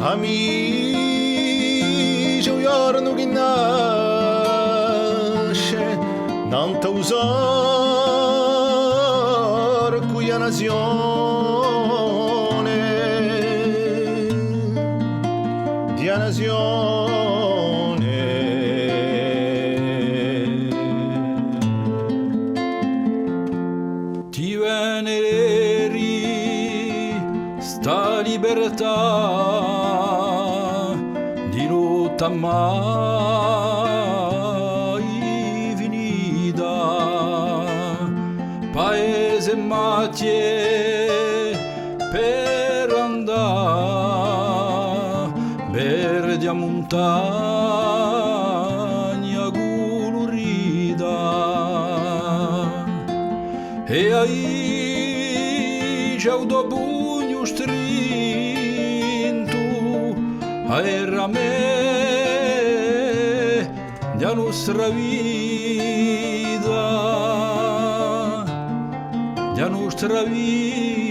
amici un giorno che nasce Nant'à usare qui a nazione di a nazione ti veneri sta libertà di rotta mai finita paese macchie per andare verde a montagna colorita e ahí c'è un pugno strinto era me della nostra vita, della nostra vita.